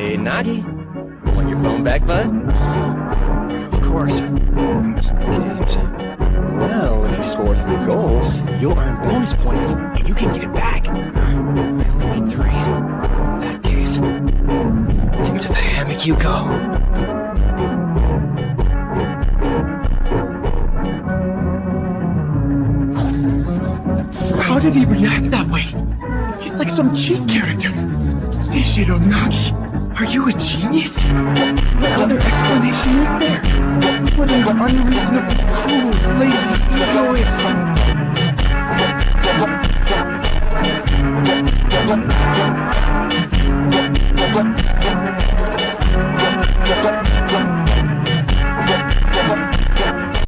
Hey, Nagi. Want your phone back, bud? Of course. I'm missing the games. Well, if you score 3 goals, you'll earn bonus points, and you can get it back. I only need 3. In that case, into the hammock you go. How did he react that way? He's like some cheat character. Seishiro Nagi, are you a genius? What other explanation is there? What an unreasonable, cruel, lazy, egoist.